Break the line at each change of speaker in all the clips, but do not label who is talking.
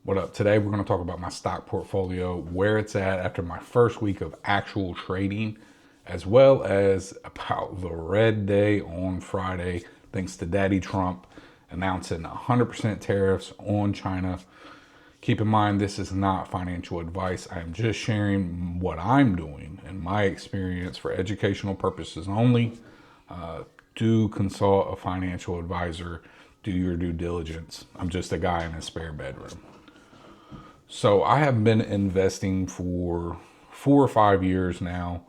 What up? Today we're going to talk about my stock portfolio, where it's at after my first week of actual trading, as well as about the red day on Friday, thanks to Daddy Trump announcing 100% tariffs on China. Keep in mind, this is not financial advice. I am just sharing what I'm doing and my experience for educational purposes only. Do consult a financial advisor. Do your due diligence. I'm just a guy in a spare bedroom. So I have been investing for 4 or 5 years now,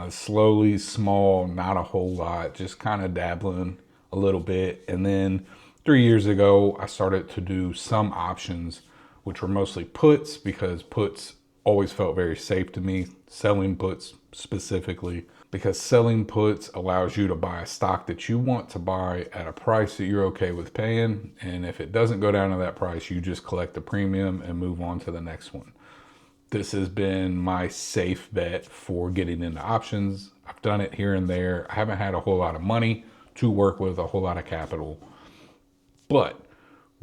slowly, small, not a whole lot, just kind of dabbling a little bit. And then 3 years ago, I started to do some options, which were mostly puts because puts always felt very safe to me, selling puts specifically, because selling puts allows you to buy a stock that you want to buy at a price that you're okay with paying. And if it doesn't go down to that price, you just collect the premium and move on to the next one. This has been my safe bet for getting into options. I've done it here and there. I haven't had a whole lot of money to work with, a whole lot of capital. But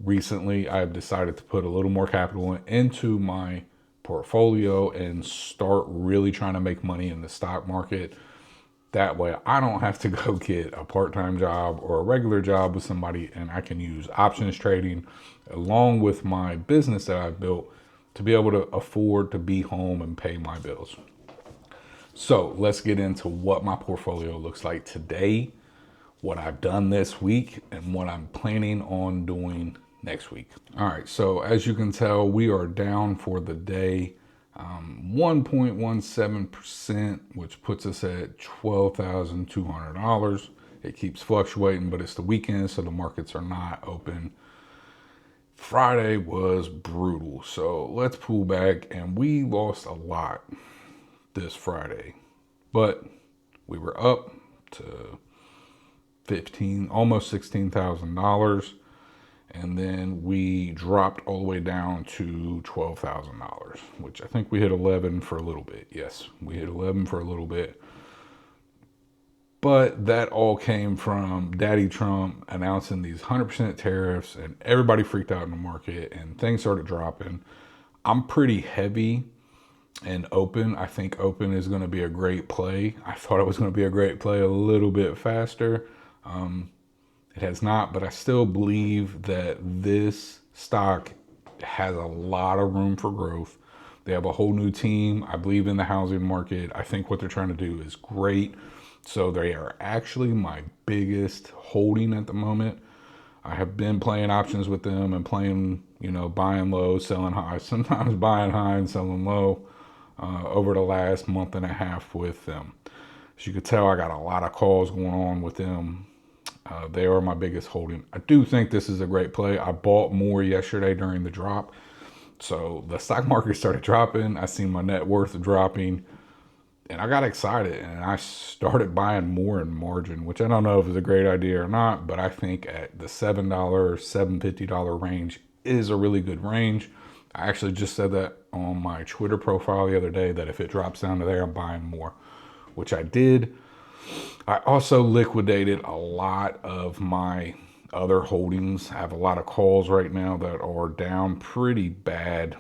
recently I've decided to put a little more capital into my portfolio and start really trying to make money in the stock market. That way I don't have to go get a part-time job or a regular job with somebody, and I can use options trading along with my business that I've built to be able to afford to be home and pay my bills. So let's get into what my portfolio looks like today, what I've done this week, and what I'm planning on doing next week. All right, so as you can tell, we are down for the day 1.17%, which puts us at $12,200. It keeps fluctuating, but it's the weekend, so the markets are not open. Friday was brutal, so let's pull back, and we lost a lot this Friday, but we were up to almost $16,000. And then we dropped all the way down to $12,000, which I think we hit 11 for a little bit. Yes, we hit 11 for a little bit. But that all came from Daddy Trump announcing these 100% tariffs, and everybody freaked out in the market and things started dropping. I'm pretty heavy and open. I think open is going to be a great play. I thought it was going to be a great play a little bit faster. It has not, but I still believe that this stock has a lot of room for growth. They have a whole new team. I believe in the housing market. I think what they're trying to do is great. So they are actually my biggest holding at the moment. I have been playing options with them and playing, buying low, selling high, sometimes buying high and selling low over the last month and a half with them. As you could tell, I got a lot of calls going on with them. They are my biggest holding. I do think this is a great play. I bought more yesterday during the drop. So the stock market started dropping. I seen my net worth dropping. And I got excited. And I started buying more in margin, which I don't know if it's a great idea or not. But I think at the $7, $7.50 range is a really good range. I actually just said that on my Twitter profile the other day, that if it drops down to there, I'm buying more, which I did. I also liquidated a lot of my other holdings. I have a lot of calls right now that are down pretty bad,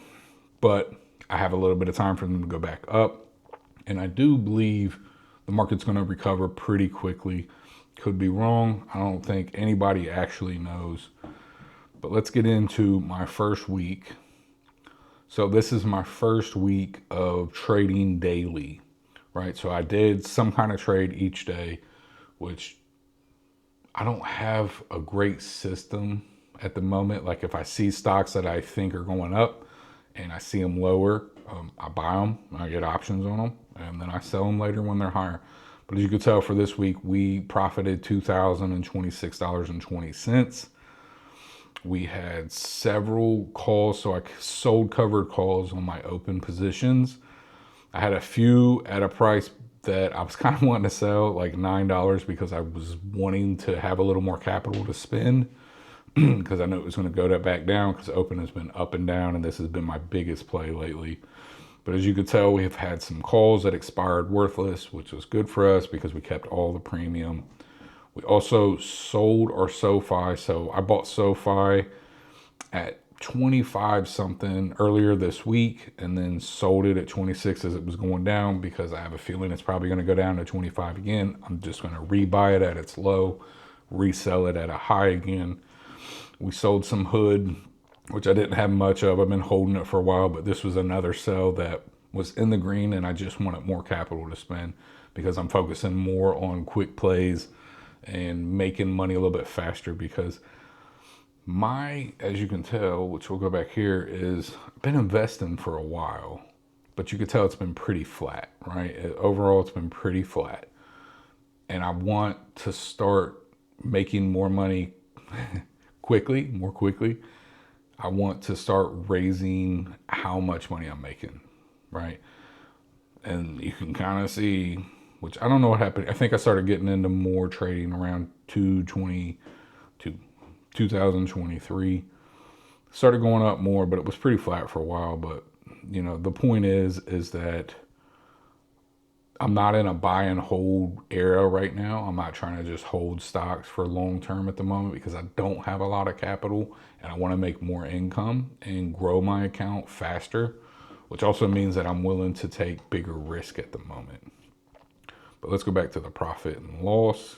but I have a little bit of time for them to go back up. And I do believe the market's going to recover pretty quickly. Could be wrong. I don't think anybody actually knows. But let's get into my first week. So this is my first week of trading daily. Right, so I did some kind of trade each day, which I don't have a great system at the moment. Like if I see stocks that I think are going up and I see them lower, I buy them, I get options on them, and then I sell them later when they're higher. But as you can tell, for this week, we profited $2,026.20. We had several calls, so I sold covered calls on my open positions. I had a few at a price that I was kind of wanting to sell, like $9, because I was wanting to have a little more capital to spend because I knew it was going to go back down because open has been up and down, and this has been my biggest play lately. But as you could tell, we have had some calls that expired worthless, which was good for us because we kept all the premium. We also sold our SoFi. So I bought SoFi at 25 something earlier this week and then sold it at 26 as it was going down because I have a feeling it's probably going to go down to 25 again. I'm just going to rebuy it at its low, resell it at a high again. We sold some hood, which I didn't have much of. I've been holding it for a while, but this was another sell that was in the green and I just wanted more capital to spend because I'm focusing more on quick plays and making money a little bit faster because as you can tell, which we'll go back here, is I've been investing for a while, but you can tell it's been pretty flat, right? Overall, it's been pretty flat. And I want to start making more money more quickly. I want to start raising how much money I'm making, right? And you can kind of see, which I don't know what happened. I think I started getting into more trading around 2023. Started going up more, but it was pretty flat for a while. But the point is that I'm not in a buy and hold era right now. I'm not trying to just hold stocks for long term at the moment because I don't have a lot of capital and I want to make more income and grow my account faster, which also means that I'm willing to take bigger risk at the moment. But let's go back to the profit and loss.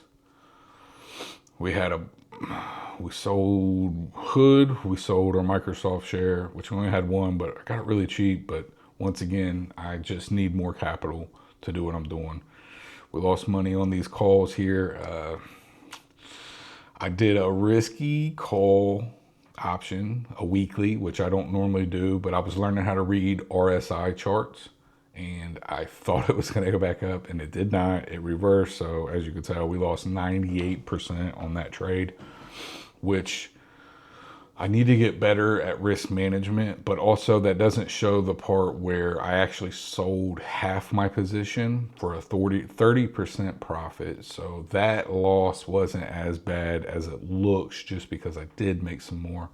We sold hood, we sold our Microsoft share, which we only had one, but I got it really cheap. But once again, I just need more capital to do what I'm doing. We lost money on these calls here. I did a risky call option, a weekly, which I don't normally do, but I was learning how to read RSI charts and I thought it was going to go back up and it did not. It reversed. So as you can tell, we lost 98% on that trade, which I need to get better at risk management, but also that doesn't show the part where I actually sold half my position for a 30% profit. So that loss wasn't as bad as it looks just because I did make some more.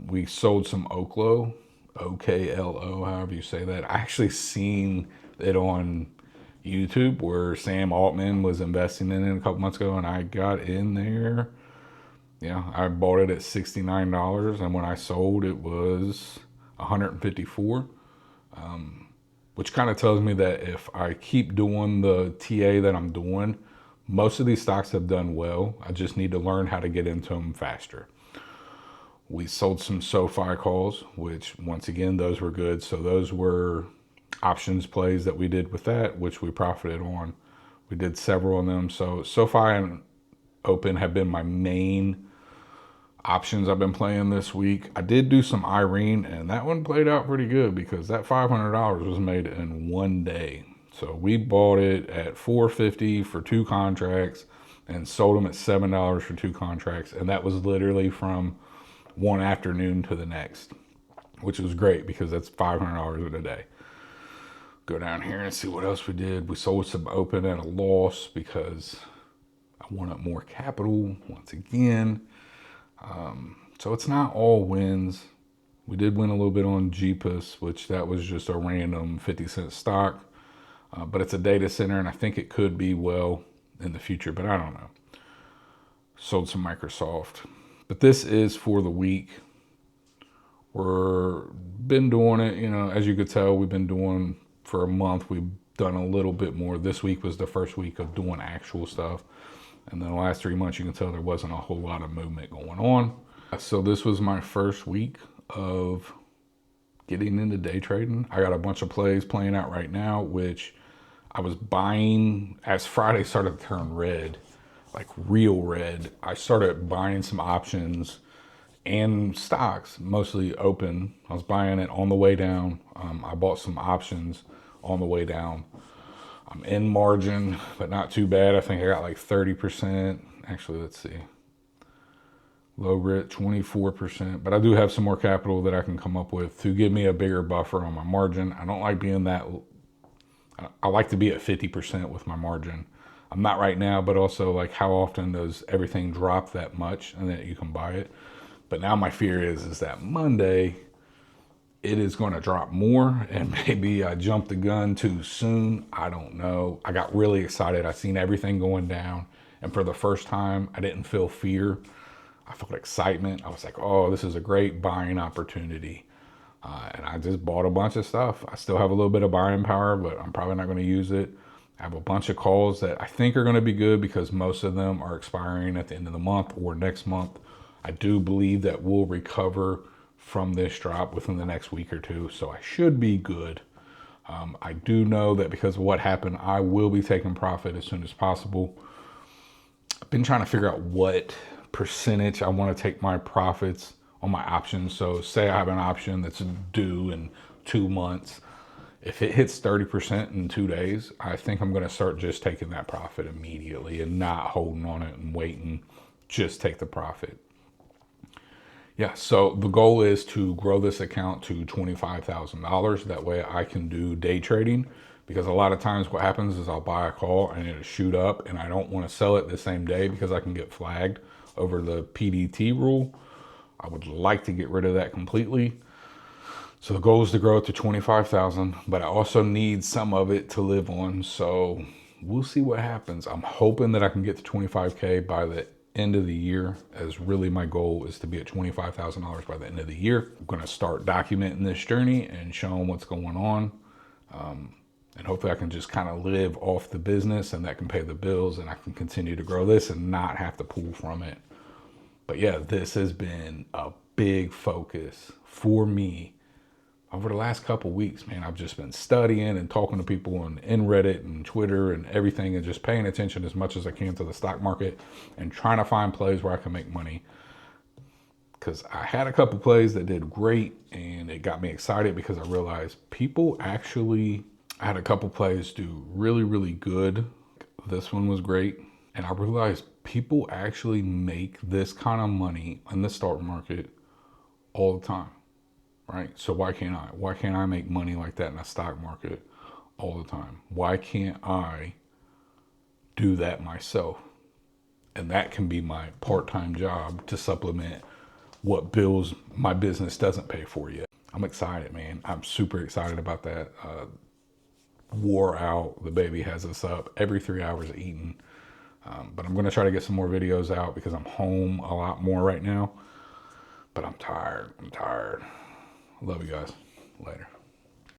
We sold some Oklo, OKLO, however you say that. I actually seen it on YouTube where Sam Altman was investing in it a couple months ago and I got in there. Yeah, I bought it at $69 and when I sold it was $154, which kind of tells me that if I keep doing the TA that I'm doing, most of these stocks have done well. I just need to learn how to get into them faster. We sold some SoFi calls, which once again, those were good. So those were options plays that we did with that, which we profited on. We did several of them. So SoFi and Open have been my main options I've been playing this week. I did do some Irene and that one played out pretty good because that $500 was made in one day. So we bought it at $4.50 for 2 contracts and sold them at $7 for 2 contracts. And that was literally from one afternoon to the next, which was great because that's $500 in a day. Go down here and see what else we did. We sold some Open at a loss because I wanted more capital once again. So it's not all wins. We did win a little bit on Jeepus, which that was just a random 50-cent stock. But it's a data center and I think it could be well in the future, but I don't know. Sold some Microsoft. But this is for the week. We're been doing it, as you could tell, we've been doing for a month. We've done a little bit more. This week was the first week of doing actual stuff. And then the last 3 months, you can tell there wasn't a whole lot of movement going on. So this was my first week of getting into day trading. I got a bunch of plays playing out right now, which I was buying as Friday started to turn red, like real red. I started buying some options and stocks, mostly Open. I was buying it on the way down. I bought some options on the way down. I'm in margin, but not too bad. I think I got like 30%. Actually, let's see. Low grit, 24%. But I do have some more capital that I can come up with to give me a bigger buffer on my margin. I don't like being that. I like to be at 50% with my margin. I'm not right now, but also like how often does everything drop that much and that you can buy it? But now my fear is that Monday it is going to drop more and maybe I jumped the gun too soon. I don't know. I got really excited. I seen everything going down and for the first time I didn't feel fear. I felt excitement. I was like, oh, this is a great buying opportunity. And I just bought a bunch of stuff. I still have a little bit of buying power, but I'm probably not going to use it. I have a bunch of calls that I think are going to be good because most of them are expiring at the end of the month or next month. I do believe that we'll recover from this drop within the next week or two, so I should be good. I do know that because of what happened, I will be taking profit as soon as possible. I've been trying to figure out what percentage I want to take my profits on my options. So say I have an option that's due in 2 months. If it hits 30% in 2 days, I think I'm going to start just taking that profit immediately and not holding on it and waiting. Just take the profit. Yeah, so the goal is to grow this account to $25,000. That way I can do day trading, because a lot of times what happens is I'll buy a call and it'll shoot up and I don't want to sell it the same day because I can get flagged over the PDT rule. I would like to get rid of that completely. So the goal is to grow it to 25,000, but I also need some of it to live on. So we'll see what happens. I'm hoping that I can get to 25K by the end of the year, as really my goal is to be at $25,000 by the end of the year. I'm going to start documenting this journey and showing what's going on. And hopefully I can just kind of live off the business and that can pay the bills and I can continue to grow this and not have to pull from it. But yeah, this has been a big focus for me over the last couple of weeks, man. I've just been studying and talking to people in Reddit and Twitter and everything, and just paying attention as much as I can to the stock market and trying to find plays where I can make money. Because I had a couple plays that did great and it got me excited because I realized people actually, I had a couple plays do really, really good. This one was great. And I realized people actually make this kind of money in the stock market all the time. Right? So why can't I? Why can't I make money like that in the stock market all the time? Why can't I do that myself? And that can be my part-time job to supplement what bills my business doesn't pay for yet. I'm excited, man. I'm super excited about that. Wore out. The baby has us up every 3 hours eating. But I'm going to try to get some more videos out because I'm home a lot more right now. But I'm tired. Love you guys. Later.